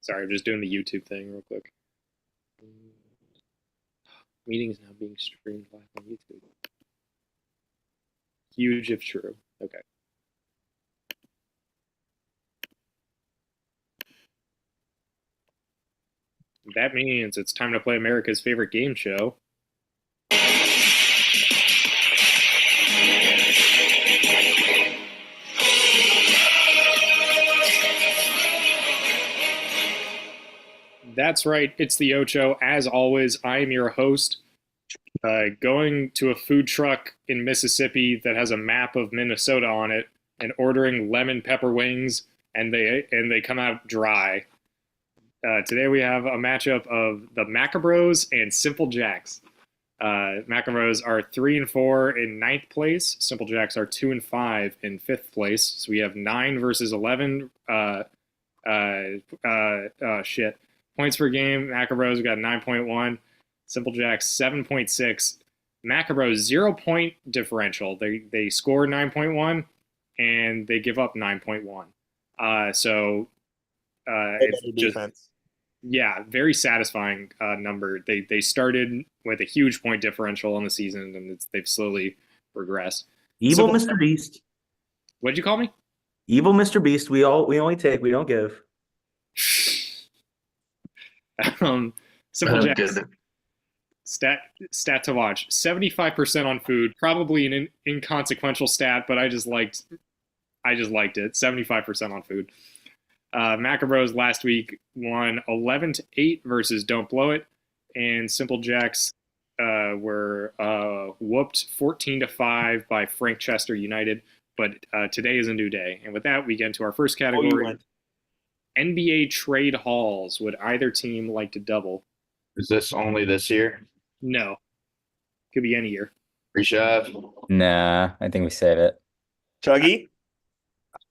Sorry, I'm just doing the YouTube thing real quick. Meeting is now being streamed live on YouTube. Huge if true. Okay. That means it's time to play America's favorite game show. That's right, it's the Ocho. As always, I am your host. Going to a food truck in Mississippi that has a map of Minnesota on it and ordering lemon pepper wings, and they come out dry. Today we have a matchup of the Maccabros and Simple Jacks. Maccabros are 3 and 4 in ninth place. Simple Jacks are 2 and 5 in fifth place. So we have 9 versus 11. Shit. Points per game. Maccabros got 9.1. Simple Jacks 7.6. Maccabros 0-point differential. They score 9.1 and they give up 9.1. It's just defense. Yeah, very satisfying number. They started with a huge point differential on the season, and they've slowly regressed. Evil Mr. Beast. What'd you call me? Evil Mr. Beast. We only take, we don't give. Simple Jacks. Stat to watch: 75% on food. Probably an inconsequential stat, but I just liked it. 75% on food. Maccabros last week won 11-8 versus Don't Blow It, and Simple Jacks were whooped 14-5 by Frank Chester United. But today is a new day, and with that, we get into our first category: NBA trade hauls. Would either team like to double? Is this only this year? No, could be any year. Pre-shot? Nah, I think we save it. Chuggy?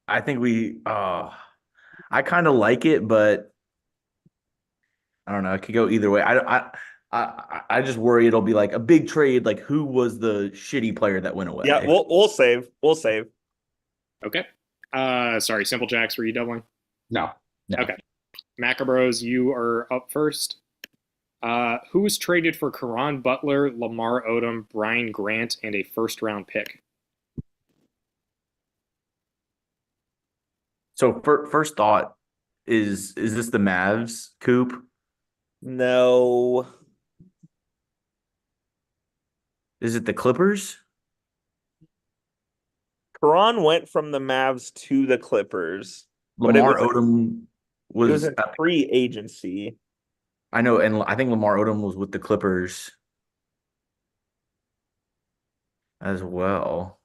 I think we. I kind of like it, but I don't know. It could go either way. I just worry it'll be like a big trade. Like, who was the shitty player that went away? Yeah, we'll save. We'll save. Okay. Sorry, Simple Jacks, were you doubling? No. Okay. Maccabros, you are up first. Who was traded for Caron Butler, Lamar Odom, Brian Grant, and a first-round pick? So first thought is this the Mavs, Coop? No. Is it the Clippers? Caron went from the Mavs to the Clippers. Lamar Odom It was a free agency. I know, and I think Lamar Odom was with the Clippers as well.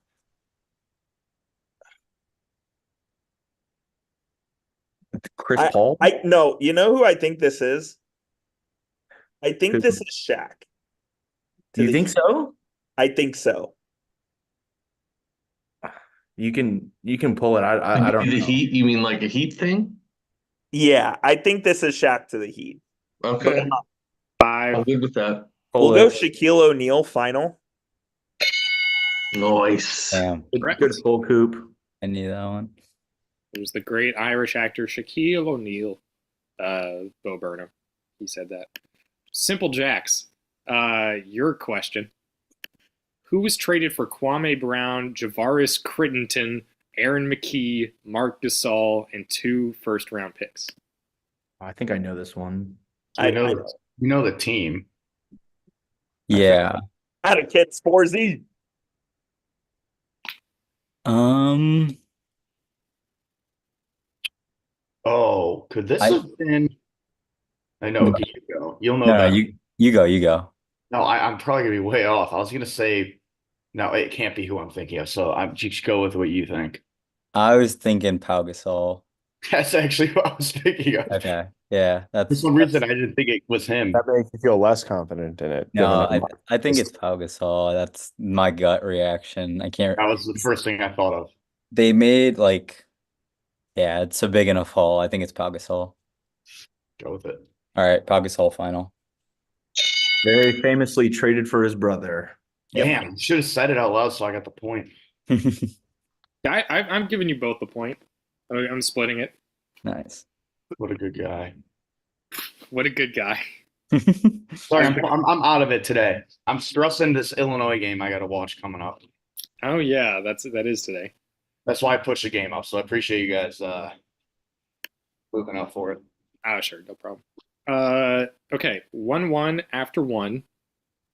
Chris Paul? No, you know who I think this is? I think this is Shaq. You think so? I think so. You can pull it. I don't know. The Heat? You mean like a Heat thing? Yeah, I think this is Shaq to the Heat. Okay. I'm good with that. We'll go Shaquille O'Neal final. Nice. Damn, Good full Coop. I knew that one. It was the great Irish actor Shaquille O'Neal. Bo Burnham. He said that. Simple Jacks. Your question. Who was traded for Kwame Brown, Javaris Crittenton, Aaron McKee, Mark Gasol, and 2 first-round picks? I think I know this one. You know the team. Yeah. Out of Kit Sporzy. Oh, could this have been? I know. You go. You'll know No, that. you go. No, I'm probably gonna be way off. I was gonna say, no, it can't be who I'm thinking of. So I'm just go with what you think. I was thinking Pau Gasol. That's actually what I was thinking of. Okay. Yeah, For some reason, I didn't think it was him. That makes you feel less confident in it. No, I think it's Pau Gasol. That's my gut reaction. I can't. That was the first thing I thought of. They made it's a big enough haul. I think it's Pau Gasol. Go with it. All right, Pau Gasol final. Very famously traded for his brother. Damn, should have said it out loud so I got the point. I'm giving you both the point. I'm splitting it. Nice. What a good guy. what a good guy. Sorry, I'm out of it today. I'm stressing this Illinois game I got to watch coming up. Oh yeah, that is today. That's why I pushed the game up. So I appreciate you guys looking up for it. Oh sure, no problem. Okay, 1-1 after one.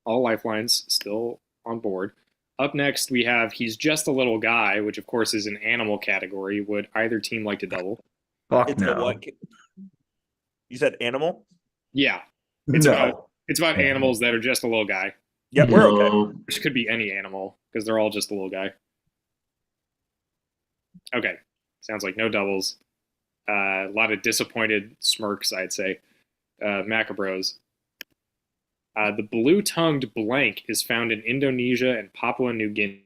All lifelines still on board. Up next, we have He's Just a Little Guy, which of course is an animal category. Would either team like to double? Fuck It's no. a what? You said animal? Yeah, it's No. about animals that are just a little guy. Yep, we're okay. Which could be any animal because they're all just a little guy. Okay, sounds like no doubles. A lot of disappointed smirks, I'd say. Maccabros. The blue-tongued blank is found in Indonesia and Papua New Guinea.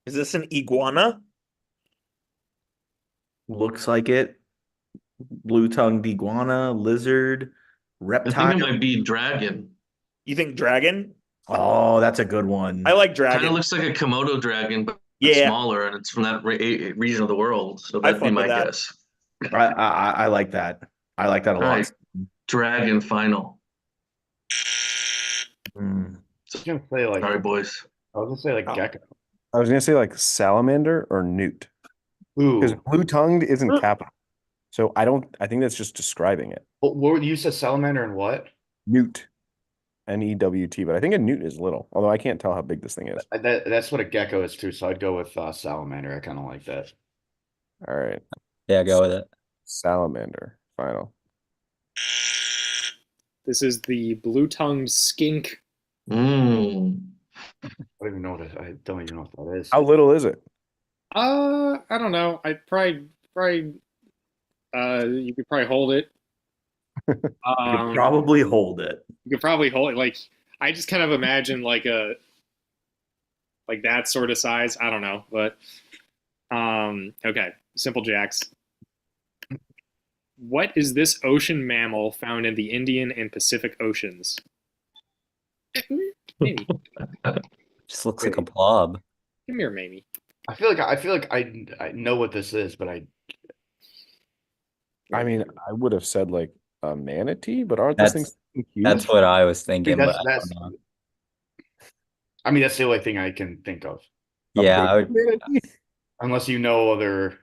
Is this an iguana? Looks like it. Blue-tongued iguana, lizard, I reptile. think it might be dragon. You think dragon? Oh, that's a good one. I like Kind dragon. of looks like a Komodo dragon, but Yeah. smaller, and it's from that region of the world. So I that'd be fuck my with that. guess. I like that. I like that a All lot. right, dragon final. Mm. I was gonna say like Sorry, boys. I was gonna say like Oh. gecko. I was gonna say like salamander or newt. Because Ooh, blue-tongued isn't capital. So I think that's just describing it. what you said salamander and what? Newt. N-E-W-T, but I think a newt is little, although I can't tell how big this thing is. That's what a gecko is too. So I'd go with salamander. I kind of like that. All right. Yeah, go with it. Salamander. Final. This is the blue-tongued skink. Mm. I don't even know I don't even know what that is. How little is it? I don't know. I'd probably you could probably hold it. You could probably hold it. You could probably hold it. Like I just kind of imagine like that sort of size. I don't know, but okay. Simple Jacks. What is this ocean mammal found in the Indian and Pacific Oceans? Maybe. Just looks like a blob. Come here, Mamie. I feel like I know what this is, but I mean, I would have said like a manatee, but aren't those things huge? That's what I was thinking. that's But that's. I mean, that's the only thing I can think of. yeah, I would. Manatee? Unless you know other.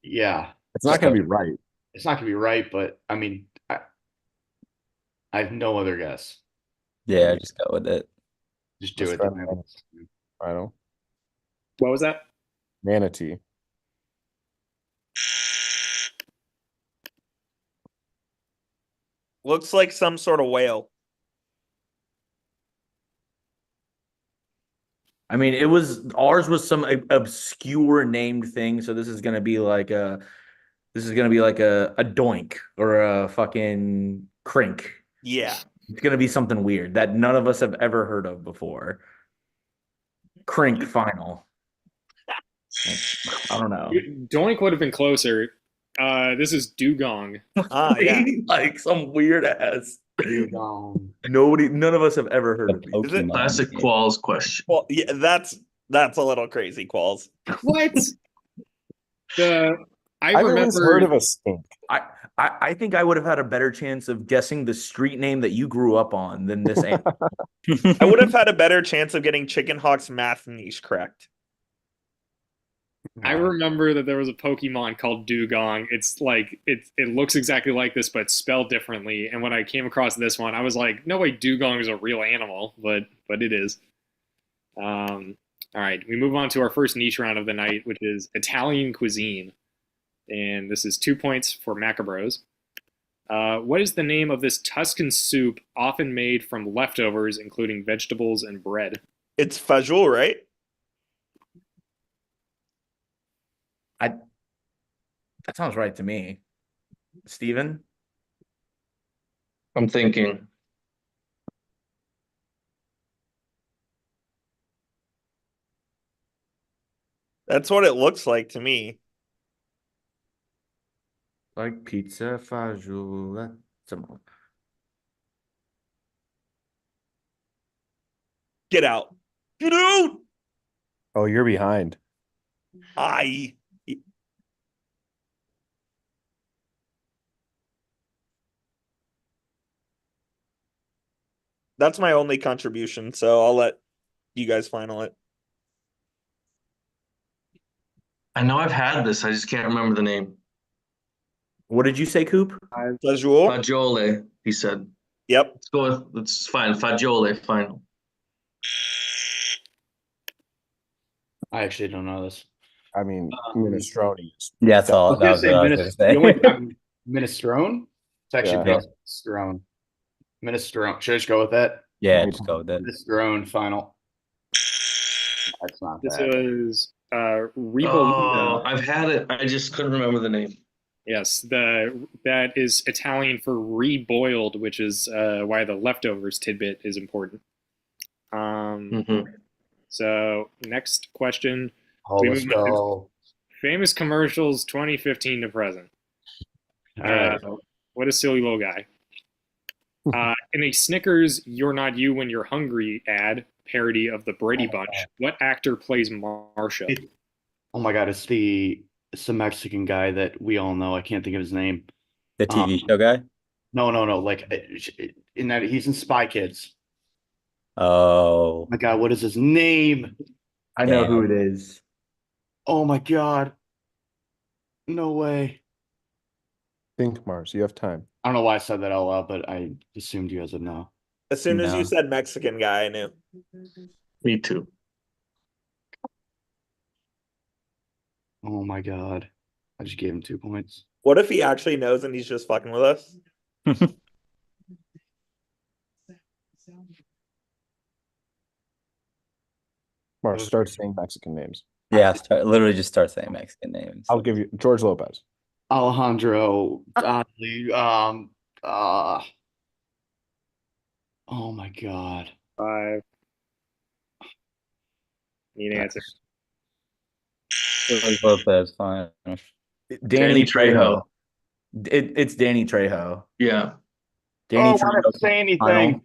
Yeah, It's not going to be right. it's not gonna be right, but I mean, I have no other guess. Yeah, just go with it. Just do Let's it. try manatee. Final. What was that? Manatee. Looks like some sort of whale. I mean, ours was some obscure named thing, so this is gonna be like a doink or a fucking crink. Yeah. It's gonna be something weird that none of us have ever heard of before. Crink final. I don't know. Doink would have been closer. This is dugong. Yeah. Like some weird ass. Dugong. None of us have ever heard of these. Is it- Classic Qualls question. Well, yeah, that's a little crazy, Qualls. What? I I've always remember. heard of a skink. I think I would have had a better chance of guessing the street name that you grew up on than this animal. I would have had a better chance of getting Chicken Hawk's math niche correct. I remember that there was a Pokemon called Dugong. It's like it looks exactly like this, but spelled differently. And when I came across this one, I was like, no way, Dugong is a real animal, but it is. All right, we move on to our first niche round of the night, which is Italian cuisine, and this is 2 points for Maccabros. What is the name of this Tuscan soup, often made from leftovers, including vegetables and bread? It's fajoule, right? That sounds right to me. Steven? I'm thinking. That's what it looks like to me. Like pizza, fagioli. Get out. Get out. Oh, you're behind. I That's my only contribution, so I'll let you guys final it. I know I've had this. I just can't remember the name. What did you say, Coop? Fajoule? Fagioli, he said. Yep. Let's go with, it's fine. Fagioli, final. I actually don't know this. I mean, minestrone is. Yeah, that's all. That was what I was gonna say. The only minestrone. It's actually Yeah. minestrone. Minestrone. Should I just go with that? Yeah, just go with it. Minestrone final. That's not This bad. was Oh, ribollita. I've had it. I just couldn't remember the name. Yes, that is Italian for reboiled, which is why the leftovers tidbit is important. Mhm. So next question. Oh, let's go. Famous commercials 2015 to present. All right. What a silly little guy. In a Snickers "You're Not You When You're Hungry" ad parody of the Brady Bunch, what actor plays Marsha? Oh my God, it's the Mexican guy that we all know. I can't think of his name. The TV show guy? No. Like in that he's in Spy Kids. Oh, My God, what is his name? I know who Damn. it is. Oh my God. No way. Think, Mars. You have time. I don't know why I said that out loud, but I assumed you guys would know. As soon as you No. said Mexican guy, I knew. Me too. Oh my God. I just gave him 2 points. What if he actually knows and he's just fucking with us? Mars, start saying Mexican names. Yeah, literally just start saying Mexican names. I'll give you George Lopez. Alejandro Dodley. Oh my God. 5. Need an answer. George Lopez, fine. Danny Danny Trejo. Trejo. It's Danny Trejo. Yeah. Danny Oh, why not say anything? Final.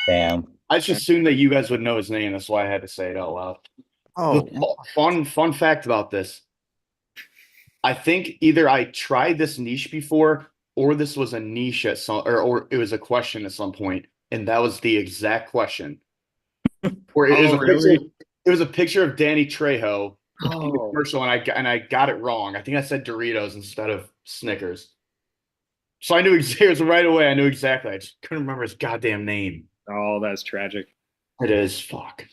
Damn. I just assumed that you guys would know his name. That's why I had to say it out loud. Oh, Fun fact about this. I think either I tried this niche before or this was a niche at some or it was a question at some point, and that was the exact question. Or it was a really? picture, it was a picture of Danny Trejo in the Oh, commercial, and I got it wrong. I think I said Doritos instead of Snickers. So I knew exactly right away. I knew exactly. I just couldn't remember his goddamn name. oh, that's tragic. It is fuck.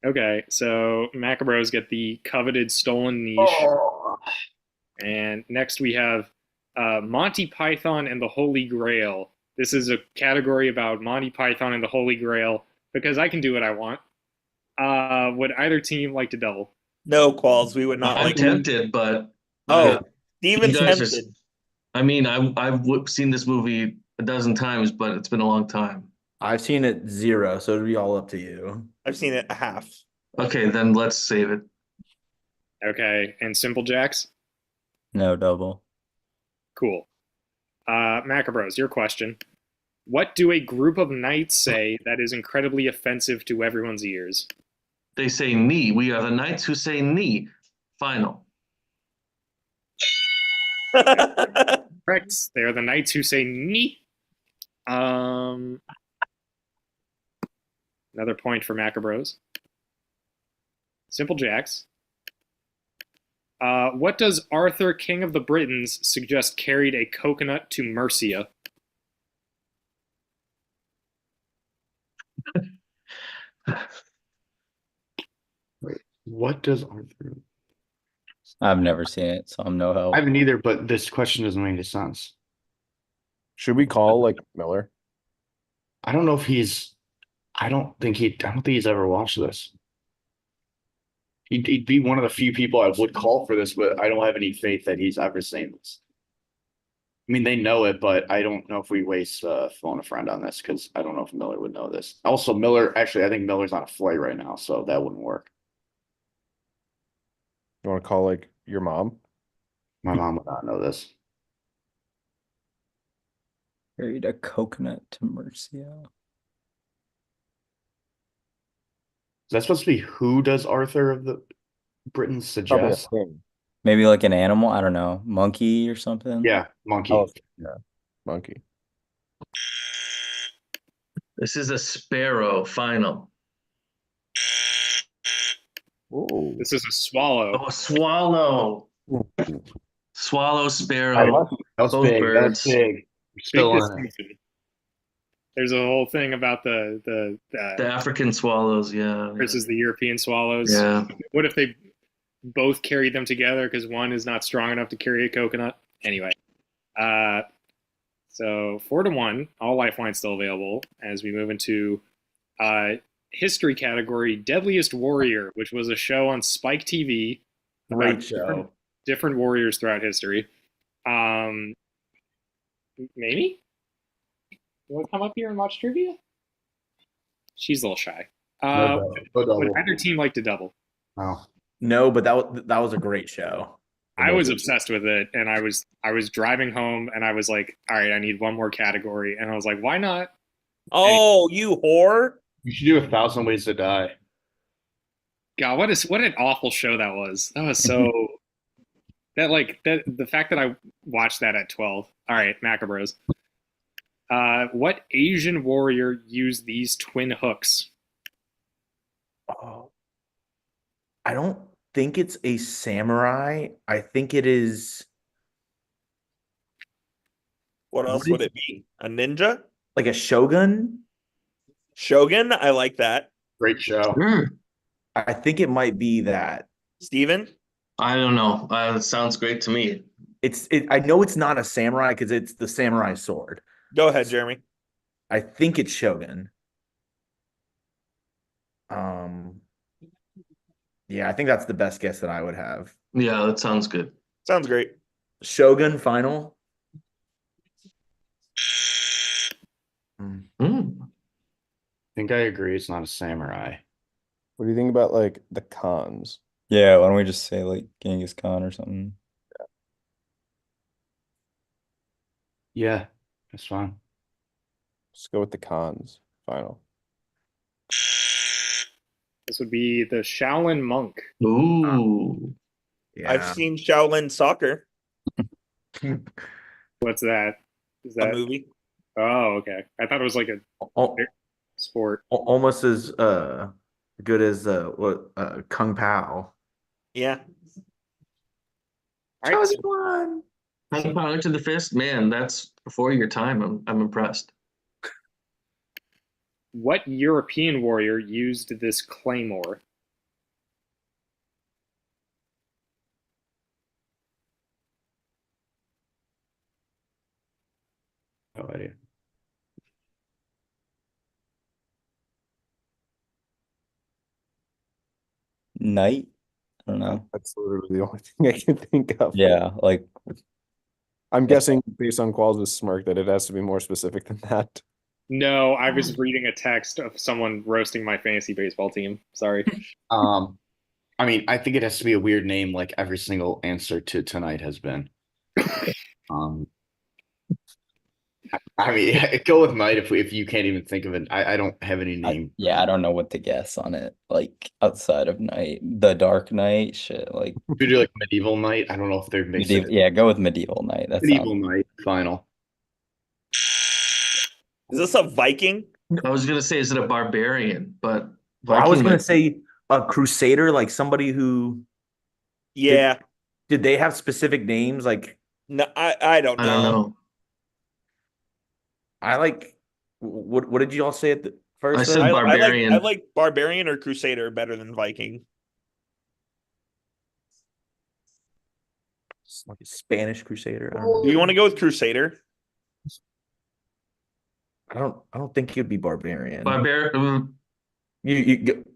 Okay, so Maccabros get the coveted stolen niche. Oh. And next we have Monty Python and the Holy Grail. This is a category about Monty Python and the Holy Grail because I can do what I want. Would either team like to double? No, Qualls. We would not I'm like. tempted, but Oh, Steven's you guys are. tempted. I mean, I've seen this movie a dozen times, but it's been a long time. I've seen it 0, so it'll be all up to you. I've seen it a half. Okay, then let's save it. Okay, and Simple Jacks? No double. Cool. Maccabros, your question. What do a group of knights say that is incredibly offensive to everyone's ears? They say knee. We are the knights who say knee. Final. Correct. They are the knights who say knee. Another point for Maccabros. Simple Jacks. What does Arthur, King of the Britons, suggest carried a coconut to Mercia? What does Arthur? I've never seen it, so I'm no help. I haven't either, but this question doesn't make any sense. should we call like Miller? I don't know if he's. I don't think he's ever watched this. He'd be one of the few people I would call for this, but I don't have any faith that he's ever seen this. I mean, they know it, but I don't know if we waste phone a friend on this because I don't know if Miller would know this. Also, I think Miller's on a flight right now, so that wouldn't work. You want to call like your mom? My mom would not know this. Carried a coconut to Mercia. Is that supposed to be who does Arthur of the Britain Probably a suggest? thing. Maybe like an animal. I don't know. Monkey or something. Yeah, monkey. Oh, yeah, monkey. This is a sparrow final. Ooh. This is a swallow. Oh, a swallow. Swallow, I sparrow, like That was both big. That was birds. big. We're Big still on it. distinction. There's a whole thing about the The African swallows, yeah. versus the European swallows. Yeah. What if they both carried them together because one is not strong enough to carry a coconut? Anyway, so 4-1, all lifelines still available as we move into history category, Deadliest Warrior, which was a show on Spike TV. great about show. different warriors throughout history. Maybe? You want to come up here and watch trivia? She's a little shy. No double. Would either team like to double? Oh. No, but that was a great show. I was obsessed with it, and I was driving home, and I was like, all right, I need one more category, and I was like, why not? Oh, you whore! You should do 1,000 Ways to Die. God, what an awful show that was. That was so the fact that I watched that at 12. All right, Maccabros. What Asian warrior used these twin hooks? Oh, I don't think it's a samurai. I think it is What else would it be? A ninja? like a shogun. Shogun? I like that. Great show. I think it might be that. Steven? I don't know. It sounds great to me. I know it's not a samurai because it's the samurai sword. Go ahead, Jeremy. I think it's shogun. Yeah, I think that's the best guess that I would have. Yeah, that sounds good. Sounds great. Shogun final. Mm. I think I agree. It's not a samurai. What do you think about like the cons? Yeah, why don't we just say like Genghis Khan or something? Yeah, that's fine. Let's go with the cons. Final. This would be the Shaolin monk. Ooh. Yeah. I've seen Shaolin Soccer, What's that? Is a that? movie. Oh, okay. I thought it was like a Al- sport. almost as good as Kung Pao. Yeah. All right, one. High power to the fist, man. That's before your time. I'm impressed. what European warrior used this claymore? No idea. Knight? I don't know. That's literally the only thing I can think of. Yeah, like I'm guessing based on Qualls' smirk that it has to be more specific than that. No, I was reading a text of someone roasting my fantasy baseball team. Sorry. I mean, I think it has to be a weird name, like every single answer to tonight has been. I mean, go with Knight if you can't even think of it. I don't have any name. yeah, I don't know what to guess on it. Like outside of Knight, the Dark Knight, shit. Like Should we do like Medieval Knight? I don't know if they're mixing medieval, yeah, go with Medieval Knight. That's Medieval Knight final. Is this a Viking? I was gonna say, is it a barbarian? But I was Viking gonna might- say a crusader, like somebody who Yeah. did they have specific names? Like No, I don't know. I don't know. I like what did you all say at the first? I said then? barbarian. I like barbarian or crusader better than Viking. Like a Spanish crusader. I don't Do know. you want to go with crusader? I don't think you'd be barbarian. Barbarian. You go, we can-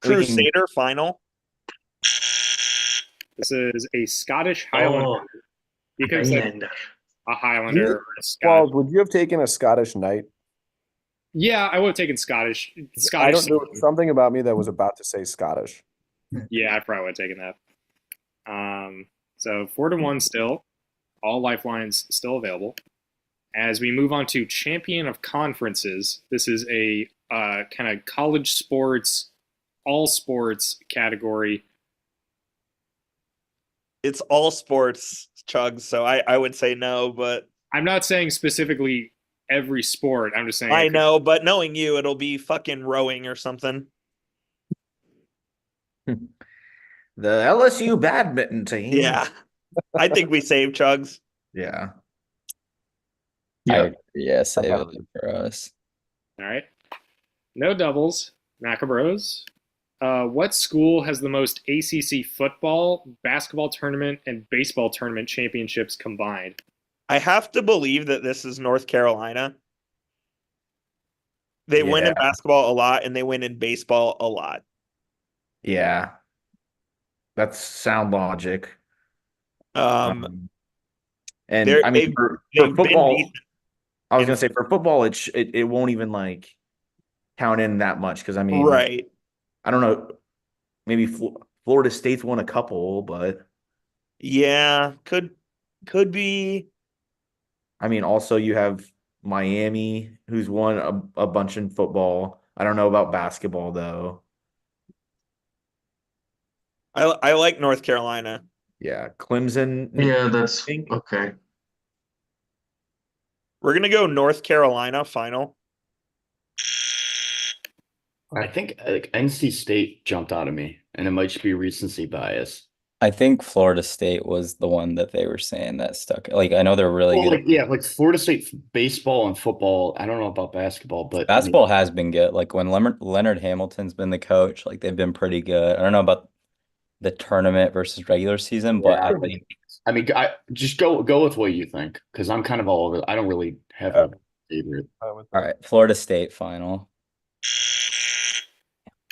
Crusader final. This is a Scottish Highlander. Oh, You could have said Highlander. a Highlander or a Qualls, Scot. would you have taken a Scottish knight? Yeah, I would have taken Scottish. I Scottish. don't know something about me that was about to say Scottish. Yeah, I probably would have taken that. So 4-1 still. All lifelines still available. As we move on to Champion of Conferences, this is a kind of college sports, all sports category. It's all sports, Chugs, so I would say no, but I'm not saying specifically every sport. I'm just saying. I know, but knowing you, it'll be fucking rowing or something. The LSU badminton team. Yeah. I think we save Chugs. Yeah. Yeah. Yeah, save it for us. All right. No doubles. Maccabros. What school has the most ACC football, basketball tournament, and baseball tournament championships combined? I have to believe that this is North Carolina. They win in basketball a lot and they win in baseball a lot. Yeah. That's sound logic. And I mean, for football, I was gonna say for football, it won't even like count in that much because I mean, right? I don't know, maybe Florida State's won a couple, but yeah, could be. I mean, also you have Miami, who's won a bunch in football. I don't know about basketball though. I like North Carolina. Yeah, Clemson. Yeah, that's okay. We're gonna go North Carolina final. I think like NC State jumped out of me, and it might just be recency bias. I think Florida State was the one that they were saying that stuck. Like, I know they're really good. Like, yeah, like Florida State baseball and football. I don't know about basketball, but basketball has been good. Like when Leonard Hamilton's been the coach, like they've been pretty good. I don't know about the tournament versus regular season, but I mean, I just go with what you think because I'm kind of all over. I don't really have a favorite. All right, Florida State final.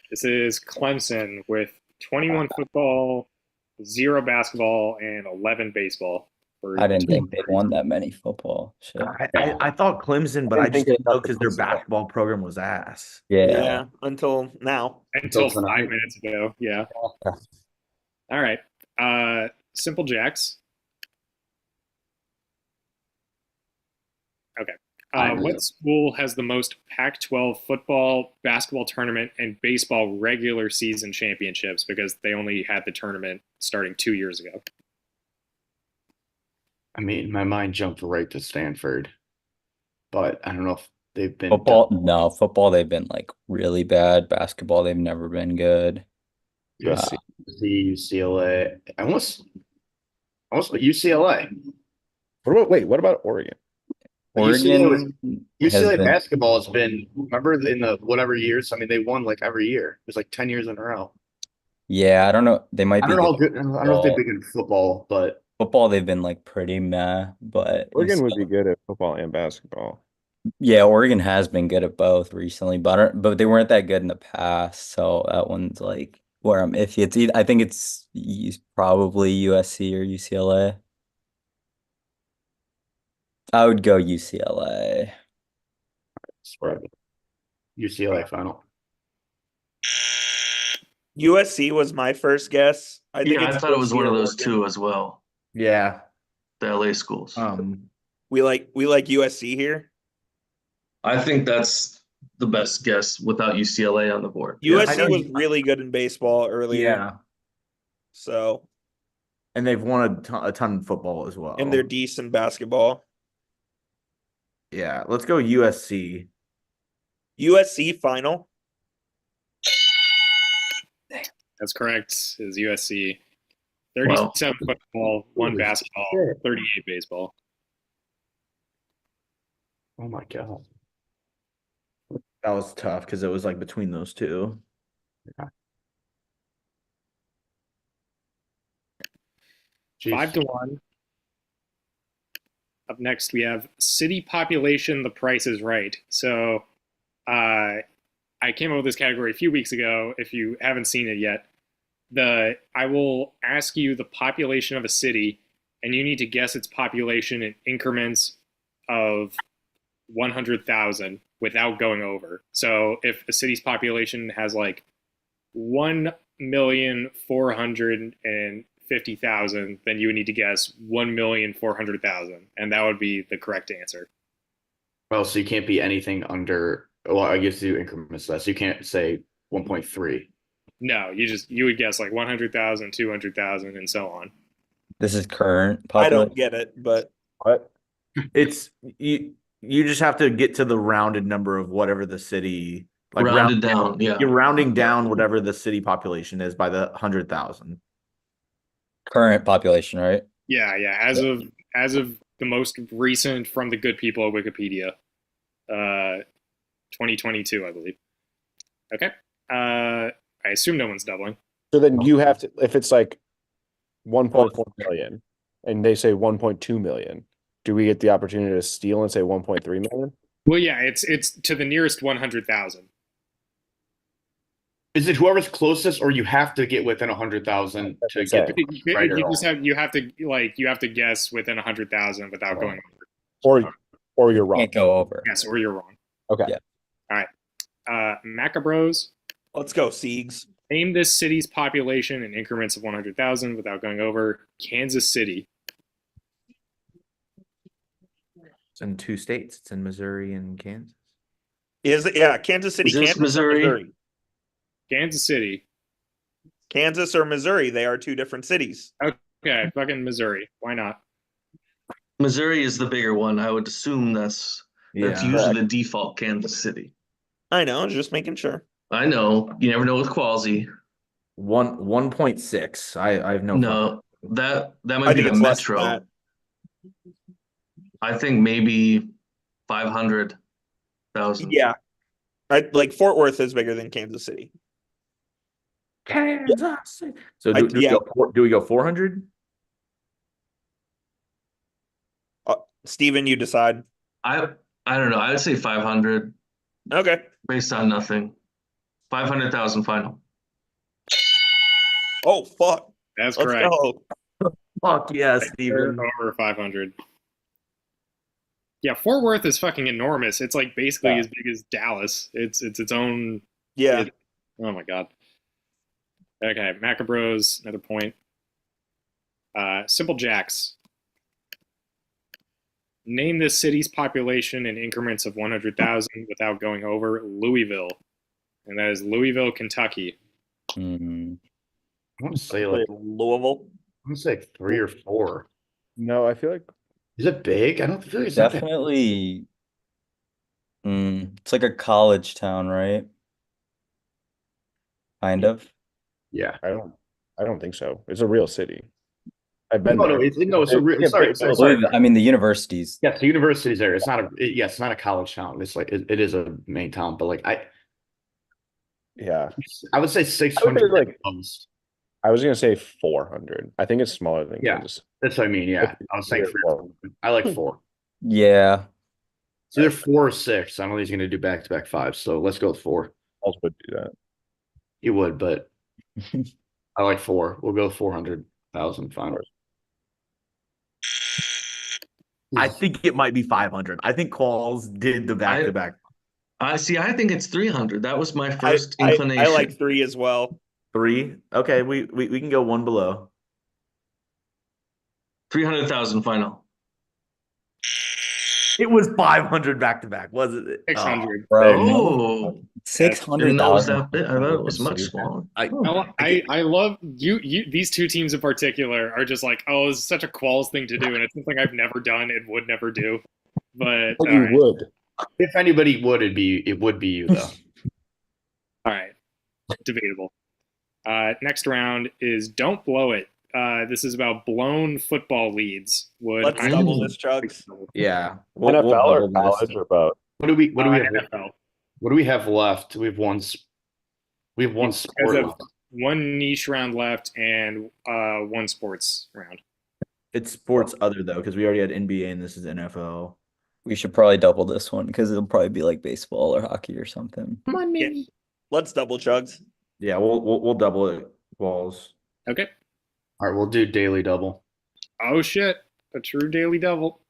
This is Clemson with 21 football, 0 basketball, and 11 baseball. I didn't think they won that many football. Shit. I thought Clemson, but I just didn't know because their basketball program was ass. Yeah, until now. Until 5 minutes ago. Yeah. All right. Simple Jacks. Okay. What school has the most Pac-12 football, basketball tournament, and baseball regular season championships? Because they only had the tournament starting 2 years ago. I mean, my mind jumped right to Stanford, but I don't know if they've been football. No, football they've been like really bad. Basketball they've never been good. UCLA. I almost UCLA. What about Oregon? Oregon UCLA basketball has been, remember in the whatever years, I mean, they won like every year. It was like 10 years in a row. Yeah, I don't know. They might be. I don't know if they've been good in football, but football they've been like pretty meh. But Oregon would be good at football and basketball. Yeah, Oregon has been good at both recently, but they weren't that good in the past. So that one's like where I'm iffy. I think it's probably USC or UCLA. I would go UCLA. UCLA final. USC was my first guess. I thought it was one of those two as well. Yeah. The LA schools. We like USC here. I think that's the best guess without UCLA on the board. USC was really good in baseball earlier. Yeah. So. And they've won a ton of football as well. And they're decent basketball. Yeah. Let's go USC. USC final. That's correct. Is USC 37 football, 1 basketball, 38 baseball. Oh my god. That was tough because it was like between those two. Yeah. 5-1. Up next, we have city population. The Price is Right. So, I came up with this category a few weeks ago. If you haven't seen it yet, I will ask you the population of a city, and you need to guess its population in increments of 100,000 without going over. So if a city's population has like 1,450,000, then you would need to guess 1,400,000, and that would be the correct answer. Well, so you can't be anything under. Well, I guess you increments that, so you can't say 1.3. No, you would guess like 100,000, 200,000, and so on. This is current population. I population. don't get it, but what? It's you you just have to get to the rounded number of whatever the city like Rounded down, yeah. You're rounding down whatever the city population is by the 100,000. Current population, right? Yeah. As of the most recent from the good people at Wikipedia, 2022, I believe. Okay. I assume no one's doubling. So then you have to, if it's like 1.4 million and they say 1.2 million, do we get the opportunity to steal and say 1.3 million? Well, yeah, it's to the nearest 100,000. Is it whoever's closest, or you have to get within 100,000 to That's get it. the right or wrong? You have to guess within 100,000 without going over. Or you're wrong. Can't go over. Yes, or you're wrong. Okay. Yeah. Maccabros. Let's go, Siegs. Name this city's population in increments of 100,000 without going over. Kansas City. It's in 2 states. It's in Missouri and Kansas. Is it? Yeah, Kansas City, Is this Kansas, or Missouri? Kansas City. Kansas or Missouri? They are 2 different cities. Okay, fucking Missouri. Why not? Missouri is the bigger one. I would assume that's Yeah. usually the default Kansas City. I know, just making sure. I know. You never know with Qualsy. 1.6. I have no No, that I might be think the it's less than metro. that. I think maybe 500,000. Yeah, like Fort Worth is bigger than Kansas City. Kansas City. So I- do we go 400? Steven, you decide. I don't know. I would say 500 Okay. based on nothing. 500,000 final. Oh fuck. That's Let's correct. go. Fuck yeah, Steven. Over 500. Yeah, Fort Worth is fucking enormous. It's like basically Yeah. as big as Dallas. It's its own. Yeah. Oh my god. Okay, Maccabros, another point. Simple Jacks. Name this city's population in increments of 100,000 without going over. Louisville. And that is Louisville, Kentucky. Mhm. I want to say like Louisville. I'm gonna say 3 or 4. No, I feel like Is it big? I don't feel like it's not that- Definitely. It's like a college town, right? Kind of. Yeah. I don't think so. It's a real city. I've been No, there. it's a real. Yeah, Sorry, but- sorry. Louisville- I mean, the universities. Yes, the university's there. It's not yes, it's not a college town. It's like it is a main town, but like Yeah. I would say 600 like- at most. I was gonna say 400. I think it's smaller than Yeah. Kansas. That's what I mean. Yeah, I was saying Three 3 or or 4. I like 4. Yeah. It's either 4 or 6. I don't think he's gonna do back-to-back 5. So let's go with 4. Also would do that. He would, but I like 4. We'll go 400,000 final. I think it might be 500. I think Qualls did the back-to-back. I think it's 300. That was my I, first I, inclination. I like 3 as well. 3. Okay, we can go 1 below. 300,000 final. It was 500 back-to-back, wasn't it? 600. Bro, Oh, six didn't hundred know it was thousand. that big. I thought it was much smaller. I love you. These 2 teams in particular are just like, oh, it's such a Qualls thing to do, and it's something I've never done and would never do. But But all you right. would. If anybody would, it would be you though. All right, debatable. Next round is don't blow it. This is about blown football leads. Let's double this, Chugs. Yeah. NFL or double this. college or both? What do we have? NFL. What do we have left? We have one Because sport of left. one niche round left and one sports round. It's sports other though, because we already had NBA and this is NFL. We should probably double this one because it'll probably be like baseball or hockey or something. Come on, Yeah. Let's double, Chugs. Yeah, we'll double it. Balls. Okay. All right, we'll do daily double. Oh shit! A true daily double.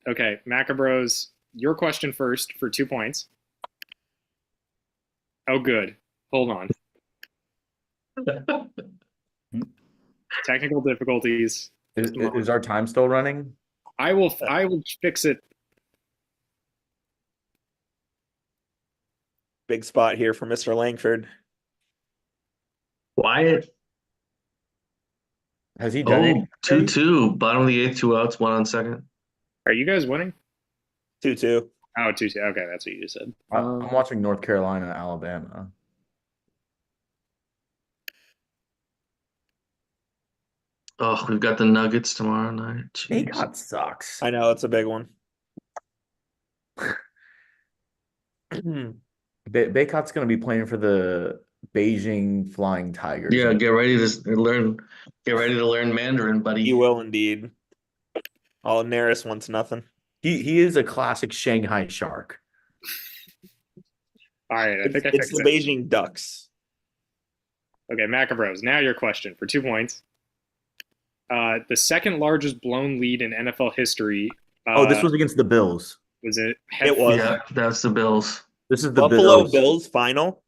Okay, Maccabros, your question first for 2 points. Oh, good. Hold on. Technical difficulties. Is our time still running? I will fix it. Big spot here for Mr. Langford. Wyatt. Has he done Oh, it? 2-2. Bottom of the 8th, 2 outs, 1 on second. Are you guys winning? 2-2. Oh, 2-2. Okay, that's what you just said. I'm watching North Carolina, Alabama. Oh, we've got the Nuggets tomorrow night. Jeez. Baycott sucks. I know it's a big one. Baycott's going to be playing for the Beijing Flying Tigers. Yeah, get ready to learn. Get ready to learn Mandarin, buddy. You will indeed. Oh, Neris wants nothing. He is a classic Shanghai Shark. All right, I think I It's fixed the it. Beijing Ducks. Okay, Maccabros, now your question for 2 points. The second largest blown lead in NFL history. This was against the Bills. Was it? It was. Yeah, that's the Bills. This is the Buffalo Bills. Bills final.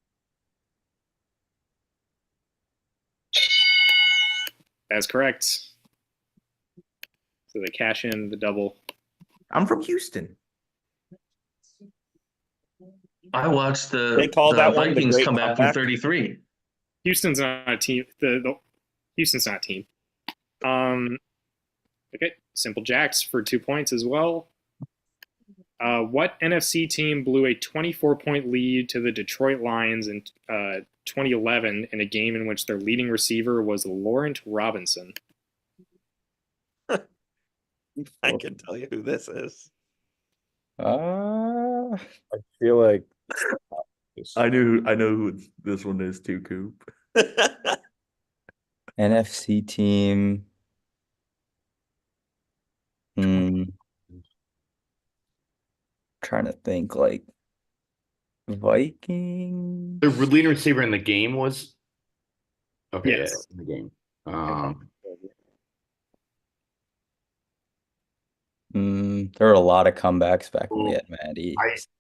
That's correct. So they cash in the double. I'm from Houston. I watched They the call that one the Vikings great come back comeback. from 33. Houston's not a team. The Houston's not a team. Okay, Simple Jacks for 2 points as well. What NFC team blew a 24-point lead to the Detroit Lions in 2011 in a game in which their leading receiver was Laurent Robinson? I can tell you who this is. I feel like I know who this one is too, Coop. NFC team. Trying to think like Vikings. The leading receiver in the game was. Okay, Yes. yeah, in the game. There were a lot of comebacks back when we had Maddie.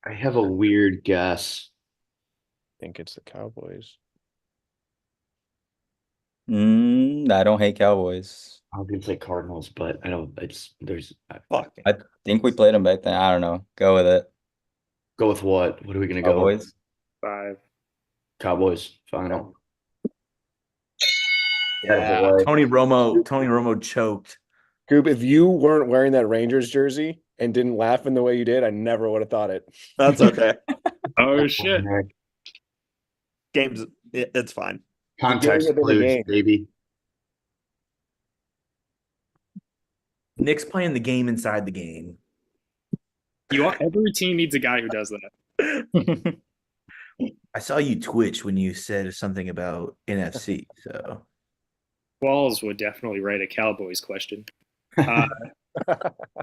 I have a weird guess. I think it's the Cowboys. I don't hate Cowboys. I was gonna say Cardinals, but I don't. Fuck. I think we played them back then. I don't know. Go with it. Go with what? What are we gonna go? Cowboys. 5. Cowboys final. Yeah, Tony Romo choked. Coop, if you weren't wearing that Rangers jersey and didn't laugh in the way you did, I never would have thought it. That's okay. Oh shit! It's fine. Context within the clues, game. baby. Nick's playing the game inside the game. Every team needs a guy who does that. I saw you twitch when you said something about NFC. So Walls would definitely write a Cowboys question.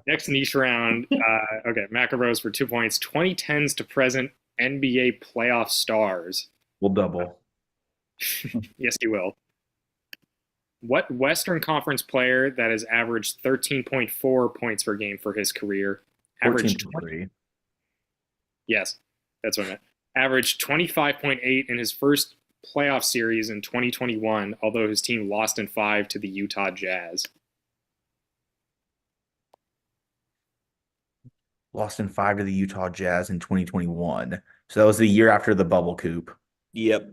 Next niche round. Okay, Maccabros for 2 points. 2010s to present NBA playoff stars. we'll double. Yes, you will. What Western Conference player that has averaged 13.4 points per game for his career? Averaged 14-3. Yes, that's what I meant. Averaged 25.8 in his first playoff series in 2021, although his team lost in 5 to the Utah Jazz. Lost in 5 to the Utah Jazz in 2021. So that was the year after the bubble Coop. Yep.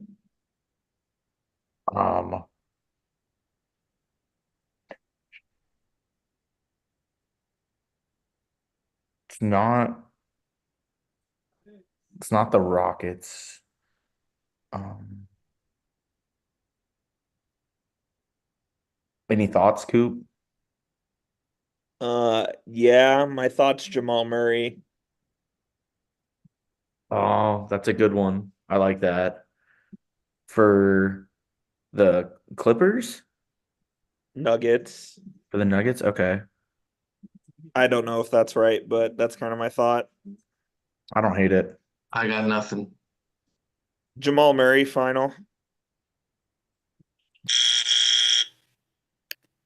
It's not the Rockets. Any thoughts, Coop? Yeah, my thoughts, Jamal Murray. Oh, that's a good one. I like that. For the Clippers? Nuggets. For the Nuggets? Okay. I don't know if that's right, but that's kind of my thought. I don't hate it. I got nothing. Jamal Murray final.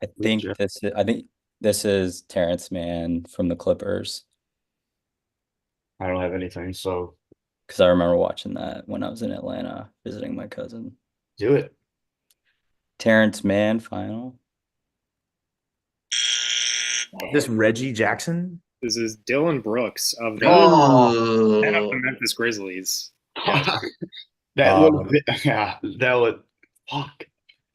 I think this is Terrence Mann from the Clippers. I don't have anything, so Because I remember watching that when I was in Atlanta visiting my cousin. do it. Terrence Mann final. This Reggie Jackson? This is Dylan Brooks of the, Oh, and of the Memphis Grizzlies. That would fuck.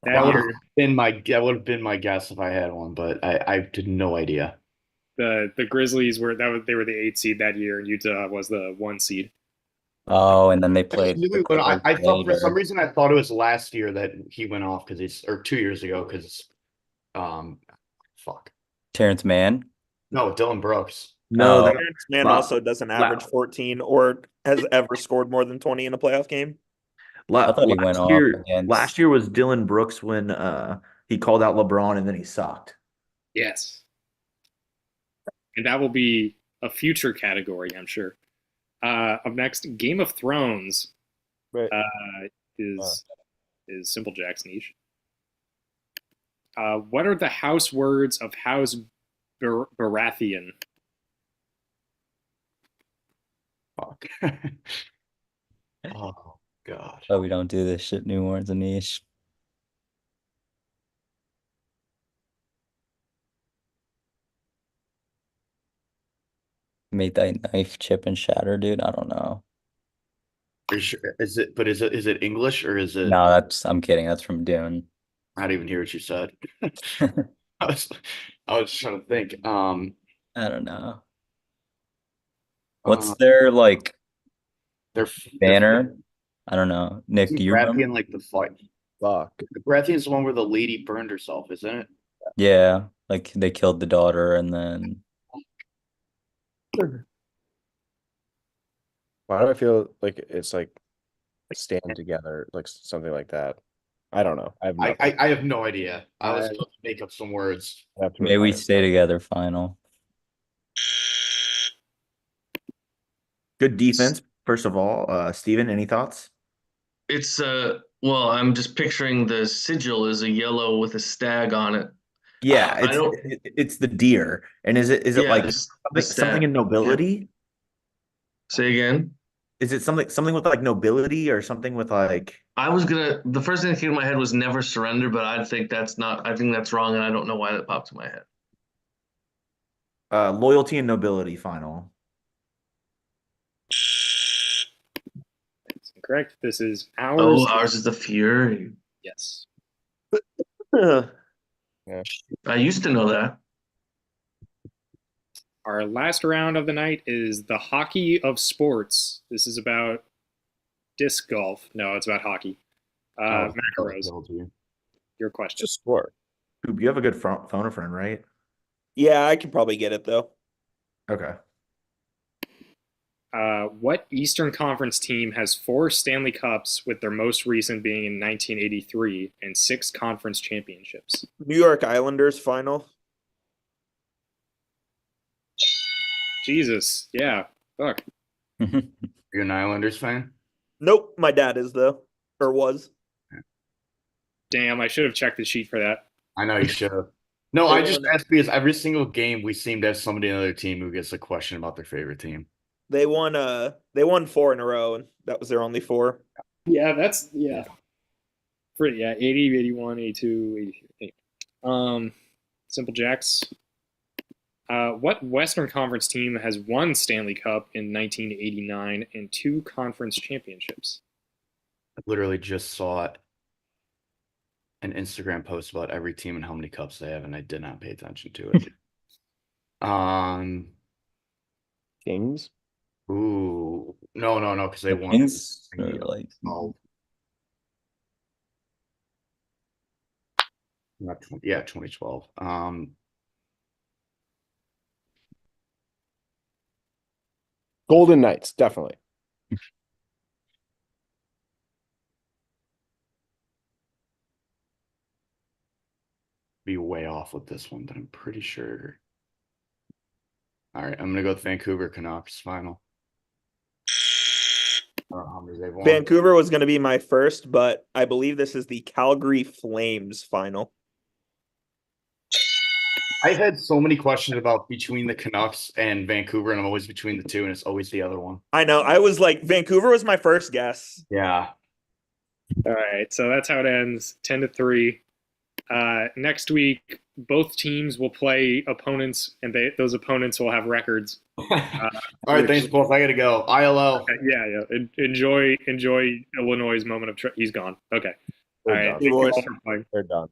That That year, would have been my guess if I had one, but I did no idea. The Grizzlies were they were the 8 seed that year, and Utah was the 1 seed. Oh, and then they played. Maybe the when I Clippers thought for some later. reason I thought it was last year that he went off because or 2 years ago because fuck. Terrence Mann. No, Dylan Brooks. No, Oh. that Terrence Mann la- also doesn't average la- 14 or has ever scored more than 20 in a playoff game. I thought he went off against. Last year was Dylan Brooks when he called out LeBron and then he sucked. Yes. And that will be a future category, I'm sure. Up next, Game of Thrones Right. is Simple Jack's niche. What are the house words of House Baratheon? Fuck. Oh god. Oh, we don't do this shit. New Orleans a niche. Made that knife chip and shatter, dude. I don't know. Are you sure? Is it English or is it? No, I'm kidding. That's from Dune. I didn't even hear what you said. I was trying to think. I don't know. What's their like their banner? I don't know. Nick, do you remember? Baratheon like the fight? Fuck. Baratheon is the one where the lady burned herself, isn't it? Yeah, like they killed the daughter and then Why do I feel like it's like stand together, like something like that? I don't know. I have no. I have no idea. I was supposed to make up some words. may we stay together final. Good defense, first of all. Steven, any thoughts? It's well, I'm just picturing the sigil is a yellow with a stag on it. Yeah, I don't. it's the deer. And is it Yeah, like the something stag. in nobility? Say again. Is it something with like nobility or something with like The first thing that came to my head was never surrender, but I think that's wrong, and I don't know why that popped in my head. loyalty and nobility final? That's incorrect. This is ours. Oh, ours is the Fury. Yes. I used to know that. Our last round of the night is the hockey of sports. This is about disc golf. No, it's about hockey. Maccabros, your question. Just score. Coop, you have a good phone a friend, right? Yeah, I could probably get it though. Okay. What Eastern Conference team has 4 Stanley Cups, with their most recent being in 1983, and 6 conference championships? New York Islanders final. Jesus, yeah, fuck. You're an Islanders fan? Nope, my dad is though, or was. Damn, I should have checked the sheet for that. I know you should have. No, I just asked because every single game we seem to have somebody on the other team who gets a question about their favorite team. They won 4 in a row, and that was their only 4. Yeah, that's pretty 80, 81, 82, 83. Simple Jacks. What Western Conference team has 1 Stanley Cup in 1989 and 2 conference championships? I literally just saw an Instagram post about every team and how many cups they have, and I did not pay attention to it. Kings. Ooh, no, because they won. Kings or like Oh. Not 2012. Golden Knights, definitely. Be way off with this one, but I'm pretty sure. All right, I'm gonna go with Vancouver Canucks final. I don't know how many they've won. Vancouver was going to be my first, but I believe this is the Calgary Flames final. I've had so many questions about between the Canucks and Vancouver, and I'm always between the two, and it's always the other one. I know. I was like, Vancouver was my first guess. Yeah. All right, so that's how it ends, 10-3. Next week, both teams will play opponents, and those opponents will have records. All right, thanks, both. I gotta go. ILL. Yeah. Enjoy Illinois' moment of he's gone. Okay. All right. Done. Thank you all for playing. They're done.